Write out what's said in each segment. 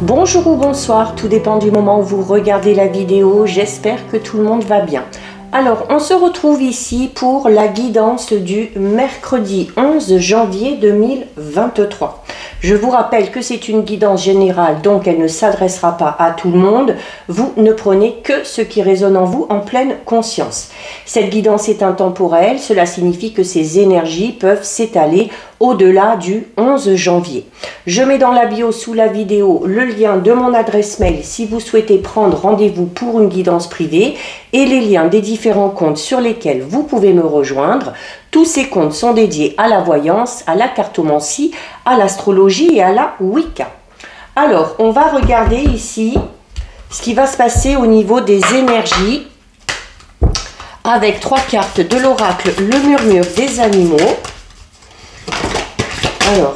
Bonjour ou bonsoir, tout dépend du moment où vous regardez la vidéo, j'espère que tout le monde va bien. Alors, on se retrouve ici pour la guidance du mercredi 11 janvier 2023. Je vous rappelle que c'est une guidance générale, donc elle ne s'adressera pas à tout le monde. Vous ne prenez que ce qui résonne en vous en pleine conscience. Cette guidance est intemporelle, cela signifie que ces énergies peuvent s'étaler au-delà du 11 janvier. Je mets dans la bio sous la vidéo le lien de mon adresse mail si vous souhaitez prendre rendez-vous pour une guidance privée et les liens des différents comptes sur lesquels vous pouvez me rejoindre. Tous ces comptes sont dédiés à la voyance, à la cartomancie, à l'astrologie et à la Wicca. Alors, on va regarder ici ce qui va se passer au niveau des énergies avec 3 cartes de l'oracle, le murmure des animaux. Alors,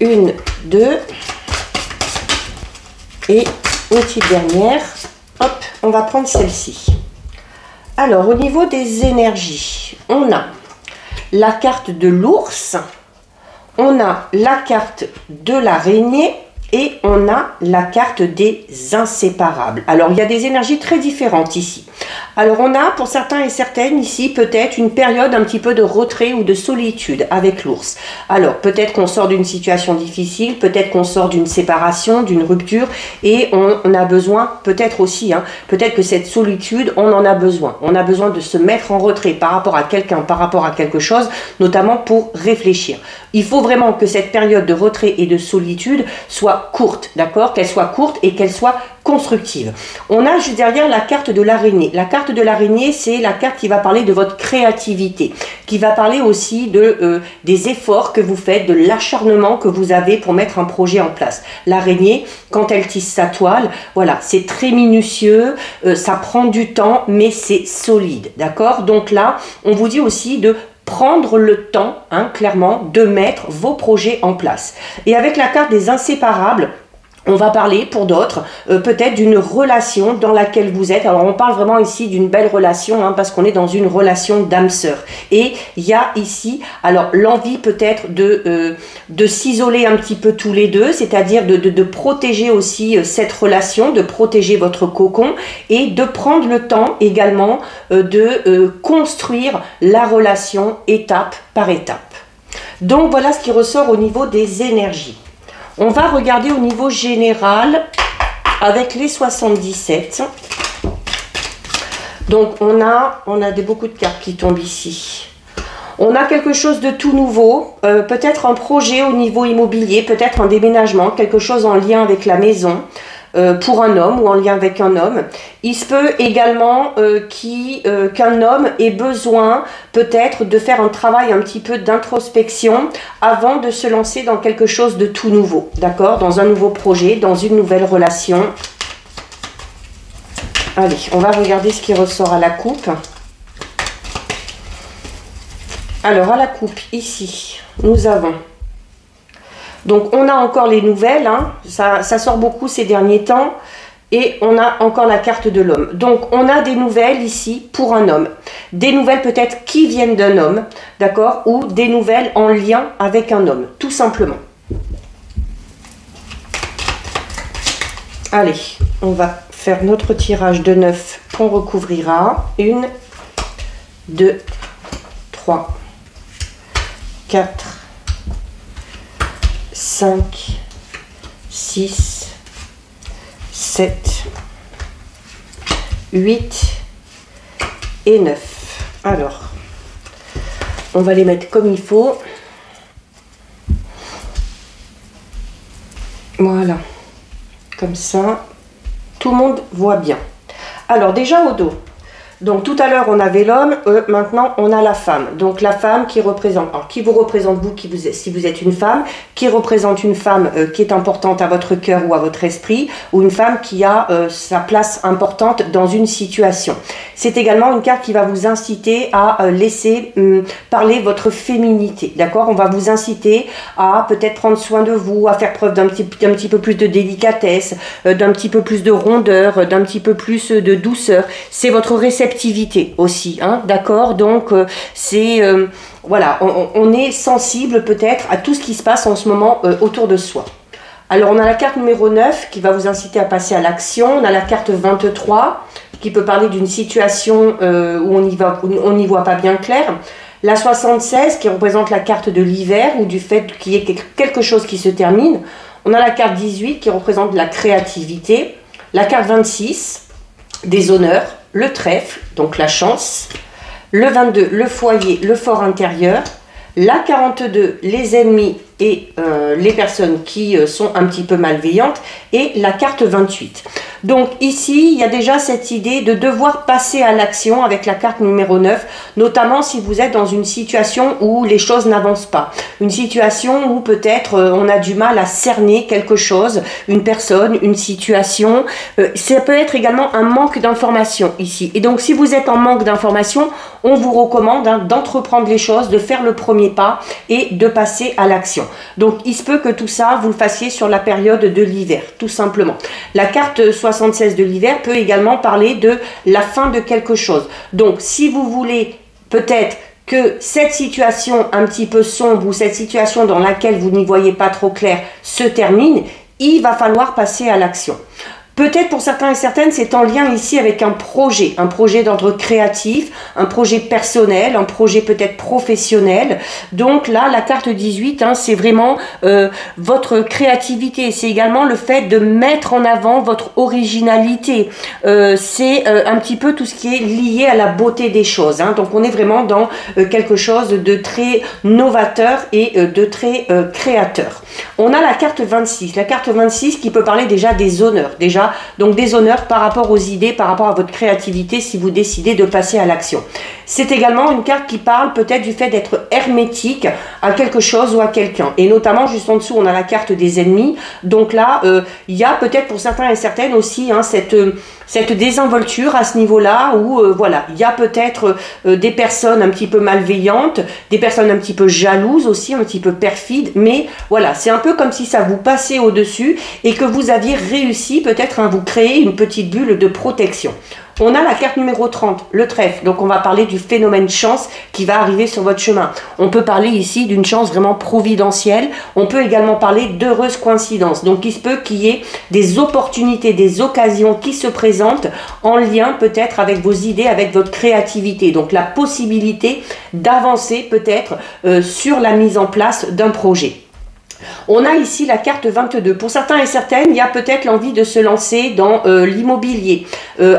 1, 2 et une petite dernière. Hop, on va prendre celle-ci. Alors, au niveau des énergies, on a la carte de l'ours, on a la carte de l'araignée et on a la carte des inséparables. Alors, il y a des énergies très différentes ici. Alors, on a pour certains et certaines ici peut-être une période un petit peu de retrait ou de solitude avec l'ours. Alors, peut-être qu'on sort d'une situation difficile, peut-être qu'on sort d'une séparation, d'une rupture et on a besoin, peut-être aussi, peut-être que cette solitude, on en a besoin. On a besoin de se mettre en retrait par rapport à quelqu'un, par rapport à quelque chose, notamment pour réfléchir. Il faut vraiment que cette période de retrait et de solitude soit courte, d'accord? Qu'elle soit courte et qu'elle soit constructive. On a juste derrière la carte de l'araignée. La carte de l'araignée, c'est la carte qui va parler de votre créativité, qui va parler aussi des efforts que vous faites, de l'acharnement que vous avez pour mettre un projet en place. L'araignée, quand elle tisse sa toile, voilà, c'est très minutieux, ça prend du temps, mais c'est solide, d'accord? Donc là, on vous dit aussi de prendre le temps, clairement, de mettre vos projets en place. Et avec la carte des inséparables, on va parler pour d'autres peut-être d'une relation dans laquelle vous êtes. Alors on parle vraiment ici d'une belle relation parce qu'on est dans une relation d'âme-sœur. Et il y a ici alors l'envie peut-être de s'isoler un petit peu tous les deux, c'est-à-dire de protéger aussi cette relation, de protéger votre cocon et de prendre le temps également de construire la relation étape par étape. Donc voilà ce qui ressort au niveau des énergies. On va regarder au niveau général avec les 77. Donc on a beaucoup de cartes qui tombent ici. On a quelque chose de tout nouveau, peut-être un projet au niveau immobilier, peut-être un déménagement, quelque chose en lien avec la maison. Pour un homme ou en lien avec un homme. Il se peut également qu'un homme ait besoin peut-être de faire un travail un petit peu d'introspection avant de se lancer dans quelque chose de tout nouveau, d'accord? Dans un nouveau projet, dans une nouvelle relation. Allez, on va regarder ce qui ressort à la coupe. Alors, à la coupe, ici, nous avons... Donc, on a encore les nouvelles, ça sort beaucoup ces derniers temps, et on a encore la carte de l'homme. Donc, on a des nouvelles ici pour un homme. Des nouvelles peut-être qui viennent d'un homme, d'accord? Ou des nouvelles en lien avec un homme, tout simplement. Allez, on va faire notre tirage de 9 qu'on recouvrira. 1, 2, 3, 4, 5, 6, 7, 8 et 9. Alors, on va les mettre comme il faut. Voilà, comme ça, tout le monde voit bien. Alors, déjà au dos. Donc tout à l'heure on avait l'homme, maintenant on a la femme. Donc la femme qui représente, alors qui vous représente vous, si vous êtes une femme, qui représente une femme qui est importante à votre cœur ou à votre esprit, ou une femme qui a sa place importante dans une situation. C'est également une carte qui va vous inciter à laisser parler votre féminité, d'accord? On va vous inciter à peut-être prendre soin de vous, à faire preuve d'un petit peu plus de délicatesse, d'un petit peu plus de rondeur, d'un petit peu plus de douceur. C'est votre réceptivité aussi, d'accord? Donc voilà, on est sensible peut-être à tout ce qui se passe en ce moment autour de soi. Alors, on a la carte numéro 9 qui va vous inciter à passer à l'action. On a la carte 23 qui peut parler d'une situation où on n'y voit pas bien clair. La 76 qui représente la carte de l'hiver ou du fait qu'il y ait quelque chose qui se termine. On a la carte 18 qui représente la créativité. La carte 26, des honneurs. Le trèfle, donc la chance. Le 22, le foyer, le fort intérieur. La 42, les ennemis et les personnes qui sont un petit peu malveillantes. Et la carte 28. Donc ici, il y a déjà cette idée de devoir passer à l'action avec la carte numéro 9, notamment si vous êtes dans une situation où les choses n'avancent pas. Une situation où peut-être on a du mal à cerner quelque chose, une personne, une situation. Ça peut être également un manque d'information ici. Et donc si vous êtes en manque d'information, on vous recommande d'entreprendre les choses, de faire le premier pas et de passer à l'action. Donc il se peut que tout ça, vous le fassiez sur la période de l'hiver, tout simplement. La carte 76 de l'hiver peut également parler de la fin de quelque chose. Donc si vous voulez peut-être que cette situation un petit peu sombre ou cette situation dans laquelle vous n'y voyez pas trop clair se termine, il va falloir passer à l'action. Peut-être pour certains et certaines, c'est en lien ici avec un projet d'ordre créatif, un projet personnel, un projet peut-être professionnel. Donc là, la carte 18, c'est vraiment votre créativité. C'est également le fait de mettre en avant votre originalité. C'est un petit peu tout ce qui est lié à la beauté des choses. Donc on est vraiment dans quelque chose de très novateur et de très créateur. On a la carte 26. La carte 26 qui peut parler déjà des honneurs. Donc des honneurs par rapport aux idées, par rapport à votre créativité si vous décidez de passer à l'action. C'est également une carte qui parle peut-être du fait d'être hermétique à quelque chose ou à quelqu'un. Et notamment juste en dessous on a la carte des ennemis. Donc là il y a peut-être pour certains et certaines aussi cette désinvolture à ce niveau-là où voilà, il y a peut-être des personnes un petit peu malveillantes, des personnes un petit peu jalouses aussi, un petit peu perfides, mais voilà, c'est un peu comme si ça vous passait au-dessus et que vous aviez réussi peut-être à vous créer une petite bulle de protection. On a la carte numéro 30, le trèfle. Donc on va parler du phénomène chance qui va arriver sur votre chemin. On peut parler ici d'une chance vraiment providentielle. On peut également parler d'heureuses coïncidences. Donc il se peut qu'il y ait des opportunités, des occasions qui se présentent en lien peut-être avec vos idées, avec votre créativité. Donc la possibilité d'avancer peut-être sur la mise en place d'un projet. On a ici la carte 22. Pour certains et certaines, il y a peut-être l'envie de se lancer dans l'immobilier.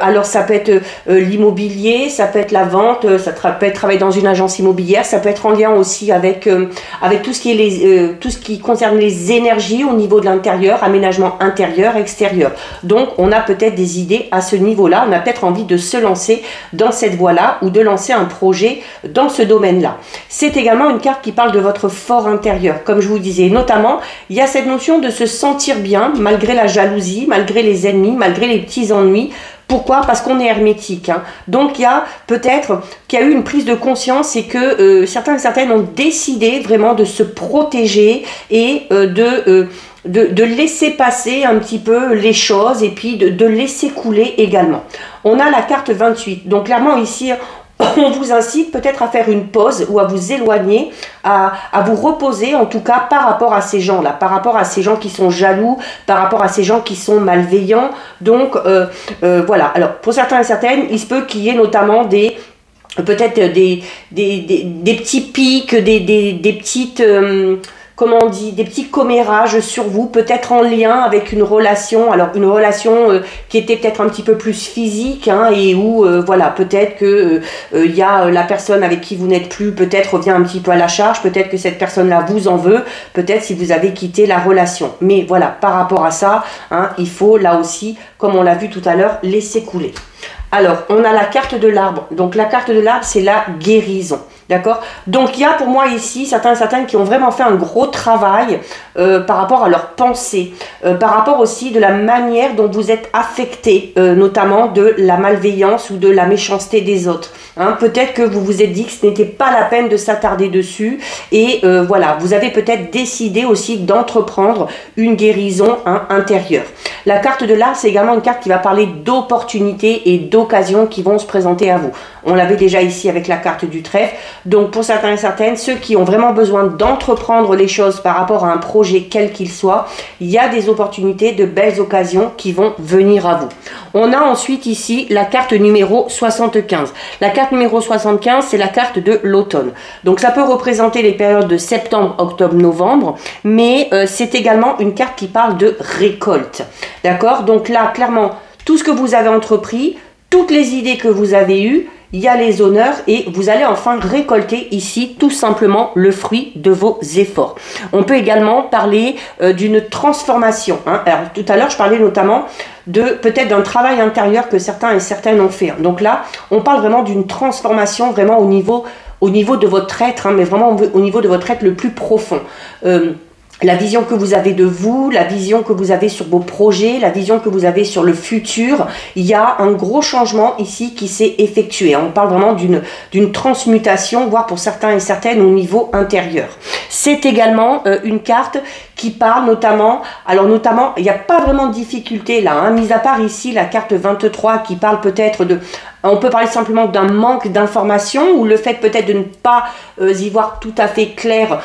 Alors ça peut être l'immobilier, ça peut être la vente, ça peut être travailler dans une agence immobilière, ça peut être en lien aussi avec tout ce qui est tout ce qui concerne les énergies au niveau de l'intérieur, aménagement intérieur, extérieur. Donc on a peut-être des idées à ce niveau-là, on a peut-être envie de se lancer dans cette voie-là ou de lancer un projet dans ce domaine-là. C'est également une carte qui parle de votre fort intérieur, comme je vous disais, notamment il y a cette notion de se sentir bien malgré la jalousie, malgré les ennemis, malgré les petits ennuis. Pourquoi? Parce qu'on est hermétique. Donc il y a peut-être qu'il y a eu une prise de conscience et que certains et certaines ont décidé vraiment de se protéger et de laisser passer un petit peu les choses et puis de laisser couler également. On a la carte 28. Donc clairement ici, on vous incite peut-être à faire une pause ou à vous éloigner, à vous reposer en tout cas par rapport à ces gens-là, par rapport à ces gens qui sont jaloux, par rapport à ces gens qui sont malveillants. Donc voilà, alors pour certains et certaines, il se peut qu'il y ait notamment peut-être des petits pics, des petites... comment on dit, des petits commérages sur vous, peut-être en lien avec une relation, alors une relation qui était peut-être un petit peu plus physique, et où, voilà, peut-être que y a la personne avec qui vous n'êtes plus, peut-être revient un petit peu à la charge, peut-être que cette personne-là vous en veut, peut-être si vous avez quitté la relation. Mais voilà, par rapport à ça, il faut là aussi, comme on l'a vu tout à l'heure, laisser couler. Alors, on a la carte de l'arbre. Donc, la carte de l'arbre, c'est la guérison. D'accord? Donc, il y a pour moi ici certains et certaines qui ont vraiment fait un gros travail par rapport à leur pensée, par rapport aussi de la manière dont vous êtes affecté, notamment de la malveillance ou de la méchanceté des autres. Peut-être que vous vous êtes dit que ce n'était pas la peine de s'attarder dessus et voilà, vous avez peut-être décidé aussi d'entreprendre une guérison intérieure. La carte de l'arbre, c'est également une carte qui va parler d'opportunités et d'occasions. d'occasion qui vont se présenter à vous. On l'avait déjà ici avec la carte du trèfle. Donc pour certains et certaines, ceux qui ont vraiment besoin d'entreprendre les choses par rapport à un projet quel qu'il soit, il y a des opportunités, de belles occasions qui vont venir à vous. On a ensuite ici la carte numéro 75. La carte numéro 75, c'est la carte de l'automne. Donc ça peut représenter les périodes de septembre, octobre, novembre, mais c'est également une carte qui parle de récolte. D'accord? Donc là, clairement, tout ce que vous avez entrepris, toutes les idées que vous avez eues, il y a les honneurs et vous allez enfin récolter ici tout simplement le fruit de vos efforts. On peut également parler d'une transformation. Hein. Alors tout à l'heure, je parlais notamment de peut-être d'un travail intérieur que certains et certaines ont fait. Donc là, on parle vraiment d'une transformation vraiment au niveau de votre être, hein, mais vraiment au niveau de votre être le plus profond. La vision que vous avez de vous, la vision que vous avez sur vos projets, la vision que vous avez sur le futur, il y a un gros changement ici qui s'est effectué. On parle vraiment d'une transmutation, voire pour certains et certaines au niveau intérieur. C'est également une carte qui parle notamment, il n'y a pas vraiment de difficulté là, hein, mis à part ici la carte 23 qui parle peut-être de... On peut parler simplement d'un manque d'information ou le fait peut-être de ne pas y voir tout à fait clair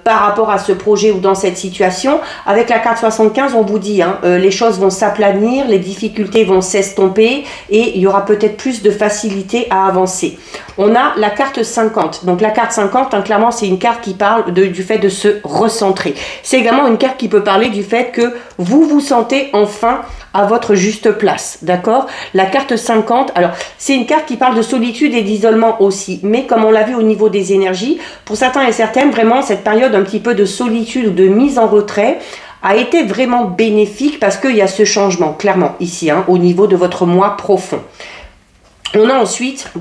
par rapport à ce projet ou dans cette situation. Avec la carte 75, on vous dit, hein, les choses vont s'aplanir, les difficultés vont s'estomper et il y aura peut-être plus de facilité à avancer. On a la carte 50. Donc la carte 50, hein, clairement, c'est une carte qui parle du fait de se recentrer. C'est également une carte qui peut parler du fait que vous vous sentez enfin à votre juste place, d'accord? La carte 50, alors c'est une carte qui parle de solitude et d'isolement aussi, mais comme on l'a vu au niveau des énergies, pour certains et certaines, vraiment cette période un petit peu de solitude ou de mise en retrait a été vraiment bénéfique parce qu'il y a ce changement, clairement, ici, hein, au niveau de votre moi profond. On a ensuite,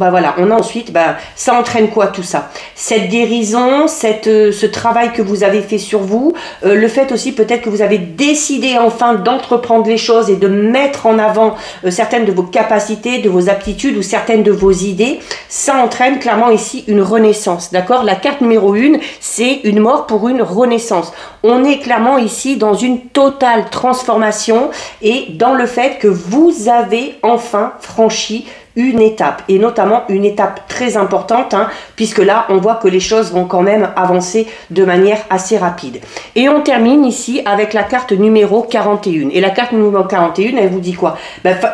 ça entraîne quoi tout ça? Cette guérison, ce travail que vous avez fait sur vous, le fait aussi peut-être que vous avez décidé enfin d'entreprendre les choses et de mettre en avant certaines de vos capacités, de vos aptitudes ou certaines de vos idées, ça entraîne clairement ici une renaissance, d'accord? La carte numéro 1, c'est une mort pour une renaissance. On est clairement ici dans une totale transformation et dans le fait que vous avez enfin franchi une étape, et notamment une étape très importante, hein, puisque là, on voit que les choses vont quand même avancer de manière assez rapide. Et on termine ici avec la carte numéro 41. Et la carte numéro 41, elle vous dit quoi?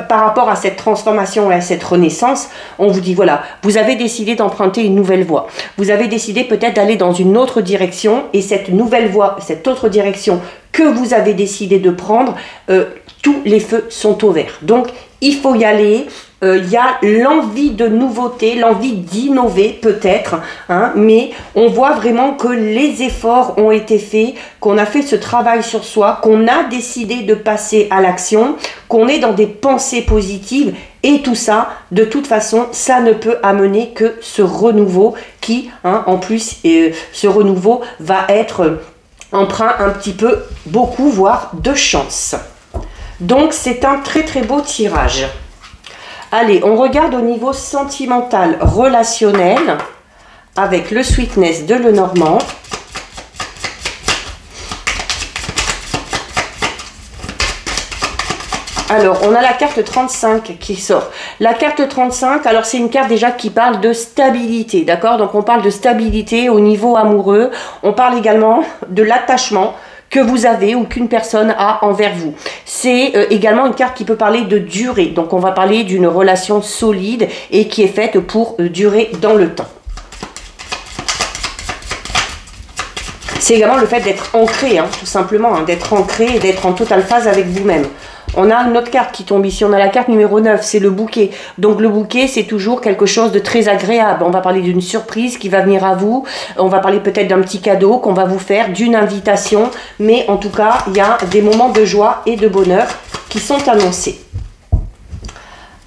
Par rapport à cette transformation et à cette renaissance, on vous dit, voilà, vous avez décidé d'emprunter une nouvelle voie. Vous avez décidé peut-être d'aller dans une autre direction, et cette nouvelle voie, cette autre direction que vous avez décidé de prendre, tous les feux sont au vert. Donc, il faut y aller. Il y a l'envie de nouveauté, l'envie d'innover peut-être, hein, mais on voit vraiment que les efforts ont été faits, qu'on a fait ce travail sur soi, qu'on a décidé de passer à l'action, qu'on est dans des pensées positives et tout ça, de toute façon, ça ne peut amener que ce renouveau qui, hein, en plus, ce renouveau va être empreint un petit peu, beaucoup, voire de chance. Donc c'est un très très beau tirage. Allez, on regarde au niveau sentimental, relationnel, avec le Sweetness de Lenormand. Alors, on a la carte 35 qui sort. La carte 35, alors c'est une carte déjà qui parle de stabilité, d'accord? Donc on parle de stabilité au niveau amoureux. On parle également de l'attachement que vous avez ou qu'une personne a envers vous. C'est également une carte qui peut parler de durée. Donc on va parler d'une relation solide et qui est faite pour durer dans le temps. C'est également le fait d'être ancré, hein, tout simplement, hein, d'être ancré et d'être en totale phase avec vous-même. On a une autre carte qui tombe ici, on a la carte numéro 9, c'est le bouquet. Donc le bouquet, c'est toujours quelque chose de très agréable. On va parler d'une surprise qui va venir à vous. On va parler peut-être d'un petit cadeau qu'on va vous faire, d'une invitation. Mais en tout cas, il y a des moments de joie et de bonheur qui sont annoncés.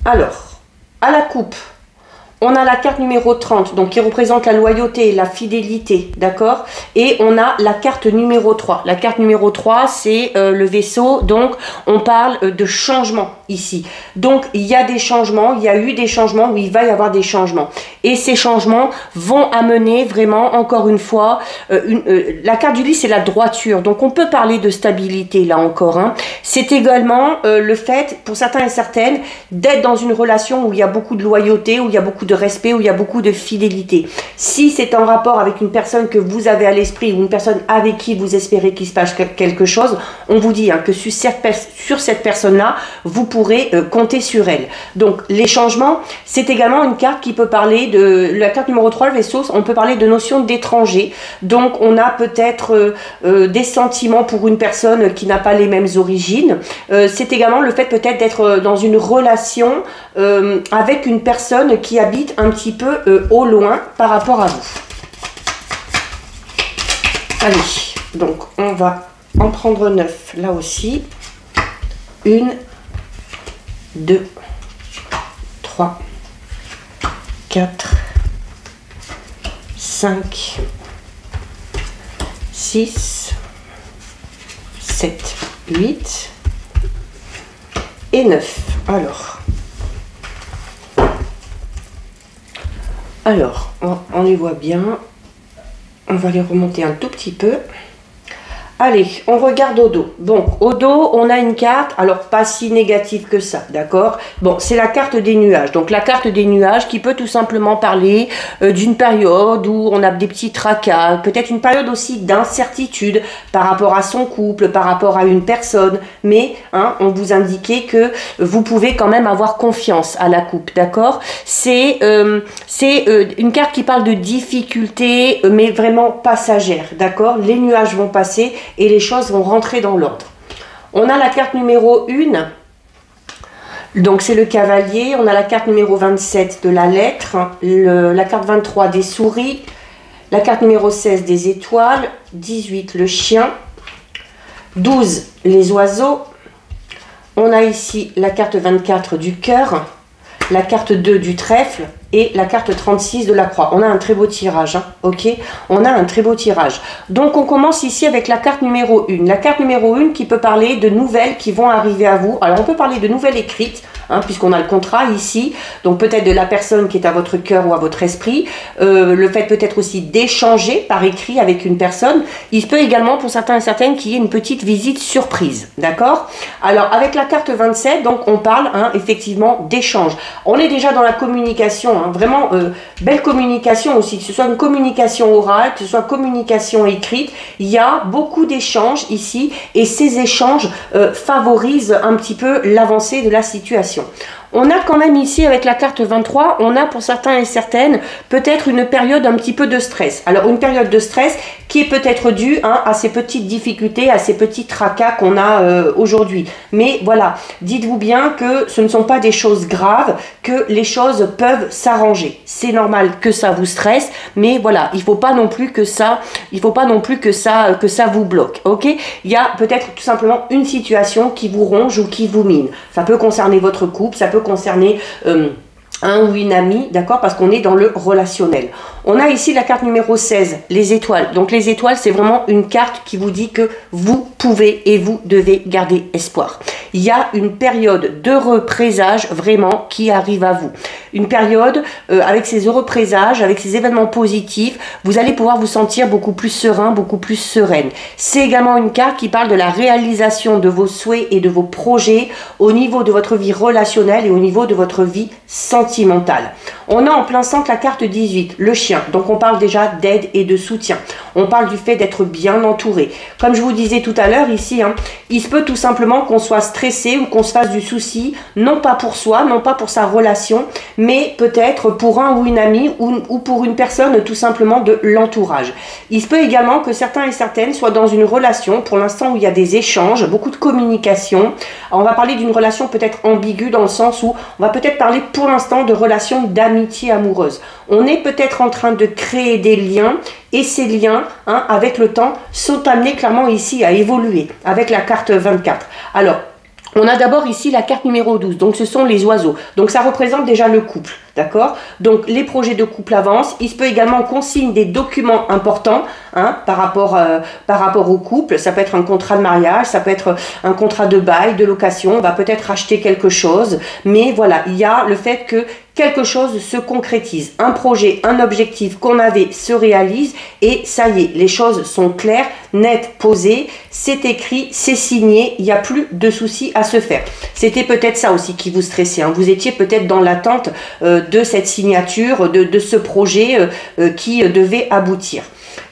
Alors, à la coupe, on a la carte numéro 30, donc qui représente la loyauté, la fidélité, d'accord? Et on a la carte numéro 3. La carte numéro 3, c'est le vaisseau, donc on parle de changement ici. Donc, il y a des changements, il y a eu des changements, ou il va y avoir des changements. Et ces changements vont amener vraiment, encore une fois, la carte du lit, c'est la droiture. Donc, on peut parler de stabilité, là encore. Hein. C'est également le fait, pour certains et certaines, d'être dans une relation où il y a beaucoup de loyauté, où il y a beaucoup de respect, où il y a beaucoup de fidélité. Si c'est en rapport avec une personne que vous avez à l'esprit, ou une personne avec qui vous espérez qu'il se passe quelque chose, on vous dit que sur cette personne-là, vous pourrez compter sur elle. Donc, les changements, c'est également une carte qui peut parler de la carte numéro 3, le vaisseau, on peut parler de notion d'étranger. Donc, on a peut-être des sentiments pour une personne qui n'a pas les mêmes origines. C'est également le fait peut-être d'être dans une relation avec une personne qui habite un petit peu au loin par rapport à vous. Allez, donc on va en prendre 9 là aussi. 1, 2, 3, 4, 5, 6, 7, 8 et 9. Alors, on les voit bien. On va les remonter un tout petit peu. Allez, on regarde au dos. Bon, au dos, on a une carte, alors pas si négative que ça, d'accord? Bon, c'est la carte des nuages. Donc, la carte des nuages qui peut tout simplement parler d'une période où on a des petits tracas, peut-être une période aussi d'incertitude par rapport à son couple, par rapport à une personne. Mais, on vous indiquait que vous pouvez quand même avoir confiance à la coupe, d'accord? C'est une carte qui parle de difficultés, mais vraiment passagères, d'accord? Les nuages vont passer et les choses vont rentrer dans l'ordre. On a la carte numéro 1, donc c'est le cavalier. On a la carte numéro 27 de la lettre, la carte 23 des souris, la carte numéro 16 des étoiles, 18 le chien, 12 les oiseaux. On a ici la carte 24 du cœur, la carte 2 du trèfle et la carte 36 de la croix. On a un très beau tirage, ok? On a un très beau tirage. Donc, on commence ici avec la carte numéro 1. La carte numéro 1 qui peut parler de nouvelles qui vont arriver à vous. Alors, on peut parler de nouvelles écrites, puisqu'on a le contrat ici. Donc, peut-être de la personne qui est à votre cœur ou à votre esprit. Le fait peut-être aussi d'échanger par écrit avec une personne. Il peut également, pour certains et certaines, qu'il y ait une petite visite surprise, d'accord? Alors, avec la carte 27, donc, on parle effectivement d'échange. On est déjà dans la communication, vraiment belle communication aussi, que ce soit une communication orale, que ce soit communication écrite, il y a beaucoup d'échanges ici et ces échanges favorisent un petit peu l'avancée de la situation. On a quand même ici avec la carte 23, on a pour certains et certaines peut-être une période un petit peu de stress. Alors une période de stress qui est peut-être due à ces petites difficultés, à ces petits tracas qu'on a aujourd'hui. Mais voilà, dites-vous bien que ce ne sont pas des choses graves, que les choses peuvent s'arranger. C'est normal que ça vous stresse, mais voilà, il faut pas non plus que ça vous bloque, ok? Il y a peut-être tout simplement une situation qui vous ronge ou qui vous mine. Ça peut concerner votre couple, ça peut concerner un ou une amie, d'accord, parce qu'on est dans le relationnel. On a ici la carte numéro 16, les étoiles. Donc les étoiles, c'est vraiment une carte qui vous dit que vous pouvez et vous devez garder espoir. Il y a une période d'heureux présages vraiment qui arrive à vous. Une période avec ces heureux présages, avec ces événements positifs, vous allez pouvoir vous sentir beaucoup plus serein, beaucoup plus sereine. C'est également une carte qui parle de la réalisation de vos souhaits et de vos projets au niveau de votre vie relationnelle et au niveau de votre vie sentimentale. On a en plein centre la carte 18, le chien. Donc on parle déjà d'aide et de soutien. On parle du fait d'être bien entouré. Comme je vous disais tout à l'heure ici, il se peut tout simplement qu'on soit stressé ou qu'on se fasse du souci, non pas pour soi, non pas pour sa relation, mais peut-être pour un ou une amie ou pour une personne tout simplement de l'entourage. Il se peut également que certains et certaines soient dans une relation, pour l'instant où il y a des échanges, beaucoup de communication. Alors, on va parler d'une relation peut-être ambiguë dans le sens où on va peut-être parler pour l'instant de relations d'amitié amoureuse. On est peut-être en train de créer des liens et ces liens, avec le temps, sont amenés clairement ici à évoluer avec la carte 24. Alors, On a d'abord ici la carte numéro 12, donc ce sont les oiseaux. Donc ça représente déjà le couple, d'accord? Donc les projets de couple avancent. Il se peut également qu'on signe des documents importants hein, par rapport au couple. Ça peut être un contrat de mariage, ça peut être un contrat de bail, de location. On va peut-être acheter quelque chose. Mais voilà, il y a le fait que quelque chose se concrétise. Un projet, un objectif qu'on avait se réalise et ça y est, les choses sont claires, nettes, posées, c'est écrit, c'est signé, il n'y a plus de soucis à se faire. C'était peut-être ça aussi qui vous stressait. Hein. Vous étiez peut-être dans l'attente de cette signature, de ce projet qui devait aboutir.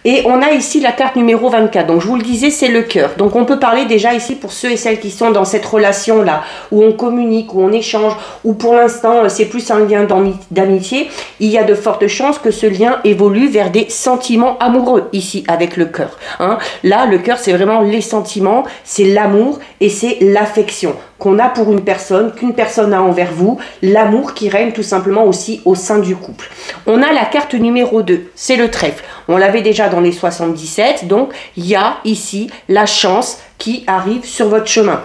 Et on a ici la carte numéro 24. Donc, je vous le disais, c'est le cœur. Donc, on peut parler déjà ici pour ceux et celles qui sont dans cette relation-là, où on communique, où on échange, où pour l'instant, c'est plus un lien d'amitié. Il y a de fortes chances que ce lien évolue vers des sentiments amoureux ici avec le cœur. Hein. Là, le cœur, c'est vraiment les sentiments, c'est l'amour et c'est l'affection qu'on a pour une personne, qu'une personne a envers vous, l'amour qui règne tout simplement aussi au sein du couple. On a la carte numéro 2, c'est le trèfle. On l'avait déjà dans les 77, donc il y a ici la chance qui arrive sur votre chemin.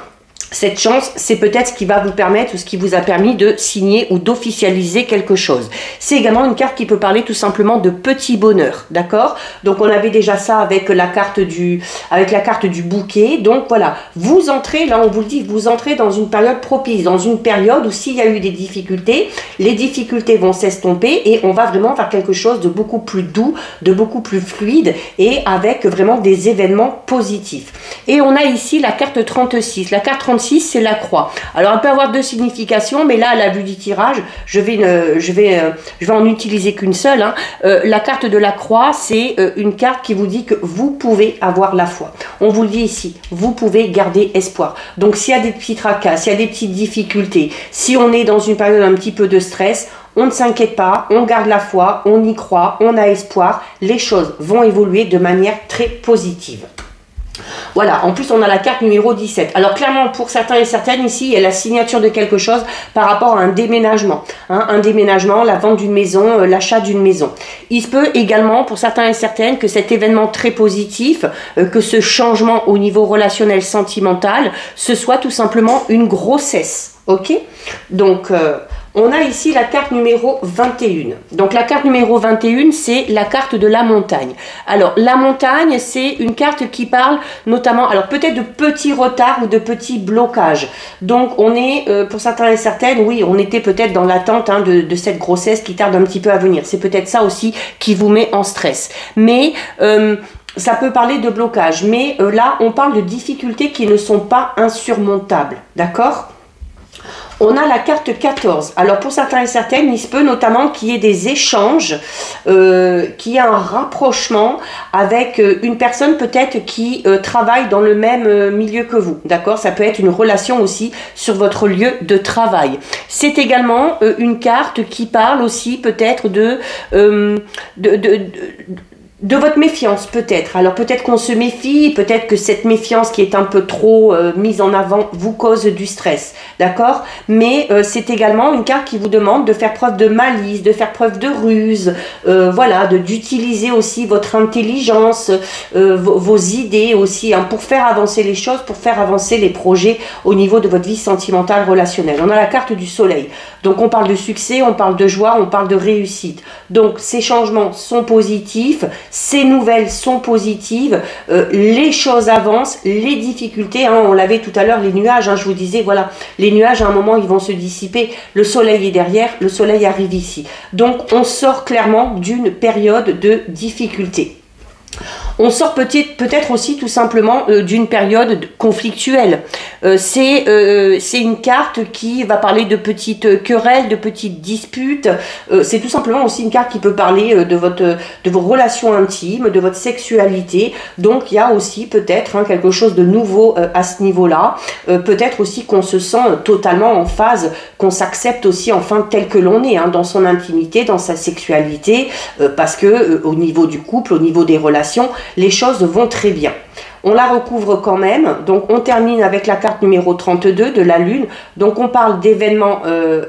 Cette chance, c'est peut-être ce qui va vous permettre ou ce qui vous a permis de signer ou d'officialiser quelque chose. C'est également une carte qui peut parler tout simplement de petit bonheur, d'accord? Donc on avait déjà ça avec la carte du bouquet. Donc voilà, vous entrez, là on vous le dit, vous entrez dans une période propice, dans une période où s'il y a eu des difficultés, les difficultés vont s'estomper et on va vraiment faire quelque chose de beaucoup plus doux, de beaucoup plus fluide et avec vraiment des événements positifs. Et on a ici la carte 36. La carte 36, c'est la croix. Alors, elle peut avoir deux significations, mais là, à la vue du tirage, je vais en utiliser qu'une seule. Hein. La carte de la croix, c'est une carte qui vous dit que vous pouvez avoir la foi. On vous le dit ici, vous pouvez garder espoir. Donc, s'il y a des petits tracas, s'il y a des petites difficultés, si on est dans une période un petit peu de stress, on ne s'inquiète pas, on garde la foi, on y croit, on a espoir. Les choses vont évoluer de manière très positive. Voilà, en plus on a la carte numéro 17. Alors clairement pour certains et certaines ici, il y a la signature de quelque chose par rapport à un déménagement. Hein, un déménagement, la vente d'une maison, l'achat d'une maison. Il se peut également pour certains et certaines que cet événement très positif, que ce changement au niveau relationnel sentimental, ce soit tout simplement une grossesse. Ok? Donc on a ici la carte numéro 21. Donc la carte numéro 21, c'est la carte de la montagne. Alors la montagne, c'est une carte qui parle notamment, alors peut-être de petits retards ou de petits blocages. Donc on est, pour certains et certaines, oui, on était peut-être dans l'attente hein, de cette grossesse qui tarde un petit peu à venir. C'est peut-être ça aussi qui vous met en stress. Mais ça peut parler de blocage. Mais là, on parle de difficultés qui ne sont pas insurmontables. D'accord ? On a la carte 14. Alors pour certains et certaines, il se peut notamment qu'il y ait des échanges, qu'il y ait un rapprochement avec une personne peut-être qui travaille dans le même milieu que vous. D'accord? Ça peut être une relation aussi sur votre lieu de travail. C'est également une carte qui parle aussi peut-être de votre méfiance peut-être. Alors peut-être qu'on se méfie, peut-être que cette méfiance qui est un peu trop mise en avant vous cause du stress, d'accord? Mais c'est également une carte qui vous demande de faire preuve de malice, de faire preuve de ruse, voilà, d'utiliser aussi votre intelligence, vos idées aussi, hein, pour faire avancer les choses, pour faire avancer les projets au niveau de votre vie sentimentale, relationnelle. On a la carte du soleil. Donc on parle de succès, on parle de joie, on parle de réussite. Donc ces changements sont positifs, ces nouvelles sont positives, les choses avancent, les difficultés, hein, on l'avait tout à l'heure, les nuages, hein, je vous disais, voilà, les nuages à un moment ils vont se dissiper, le soleil est derrière, le soleil arrive ici. Donc on sort clairement d'une période de difficulté. On sort peut-être aussi tout simplement d'une période conflictuelle. C'est une carte qui va parler de petites querelles, de petites disputes. C'est tout simplement aussi une carte qui peut parler de vos relations intimes, de votre sexualité. Donc il y a aussi peut-être hein, quelque chose de nouveau à ce niveau-là. Peut-être aussi qu'on se sent totalement en phase, qu'on s'accepte aussi enfin tel que l'on est, hein, dans son intimité, dans sa sexualité, parce que au niveau du couple, au niveau des relations, les choses vont très bien. On la recouvre quand même, donc on termine avec la carte numéro 32 de la Lune. Donc on parle d'événements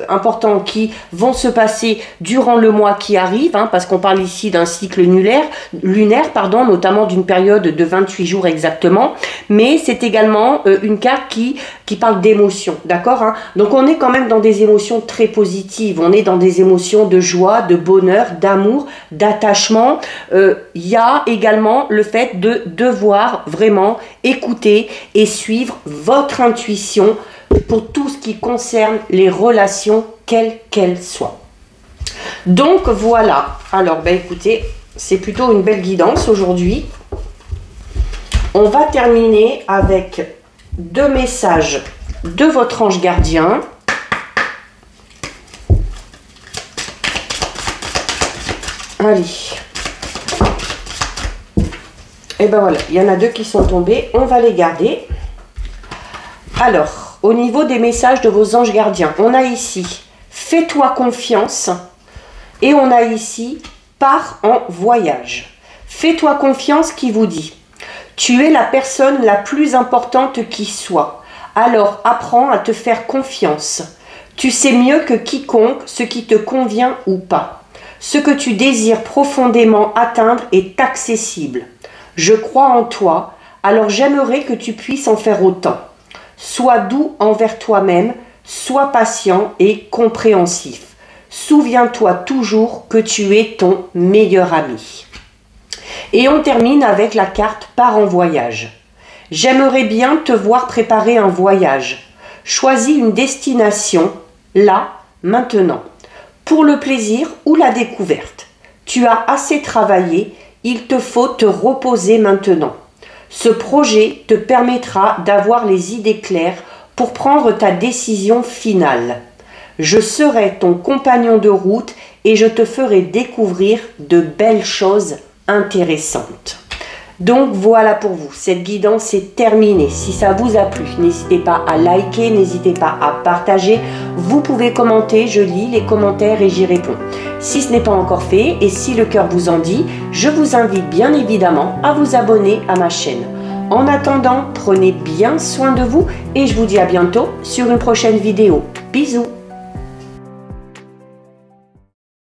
importants qui vont se passer durant le mois qui arrive, hein, parce qu'on parle ici d'un cycle lunaire, notamment d'une période de 28 jours exactement. Mais c'est également une carte qui qui parle d'émotions, d'accord, hein? Donc on est quand même dans des émotions très positives, on est dans des émotions de joie, de bonheur, d'amour, d'attachement. Il y a également le fait de devoir vraiment écouter et suivre votre intuition pour tout ce qui concerne les relations, quelles qu'elles soient. Donc voilà, alors ben écoutez, c'est plutôt une belle guidance aujourd'hui. On va terminer avec 2 messages de votre ange gardien. Allez. Et ben voilà, il y en a 2 qui sont tombés, on va les garder. Alors, au niveau des messages de vos anges gardiens, on a ici « Fais-toi confiance » et on a ici « Pars en voyage ». « Fais-toi confiance » qui vous dit « Tu es la personne la plus importante qui soit, alors apprends à te faire confiance. Tu sais mieux que quiconque ce qui te convient ou pas. Ce que tu désires profondément atteindre est accessible. Je crois en toi, alors j'aimerais que tu puisses en faire autant. Sois doux envers toi-même, sois patient et compréhensif. Souviens-toi toujours que tu es ton meilleur ami. » Et on termine avec la carte « Pars en voyage ». J'aimerais bien te voir préparer un voyage. Choisis une destination, là, maintenant, pour le plaisir ou la découverte. Tu as assez travaillé, il te faut te reposer maintenant. Ce projet te permettra d'avoir les idées claires pour prendre ta décision finale. Je serai ton compagnon de route et je te ferai découvrir de belles choses intéressantes. Donc voilà pour vous, cette guidance est terminée. Si ça vous a plu, n'hésitez pas à liker, n'hésitez pas à partager. Vous pouvez commenter, je lis les commentaires et j'y réponds. Si ce n'est pas encore fait et si le cœur vous en dit, je vous invite bien évidemment à vous abonner à ma chaîne. En attendant, prenez bien soin de vous et je vous dis à bientôt sur une prochaine vidéo. Bisous!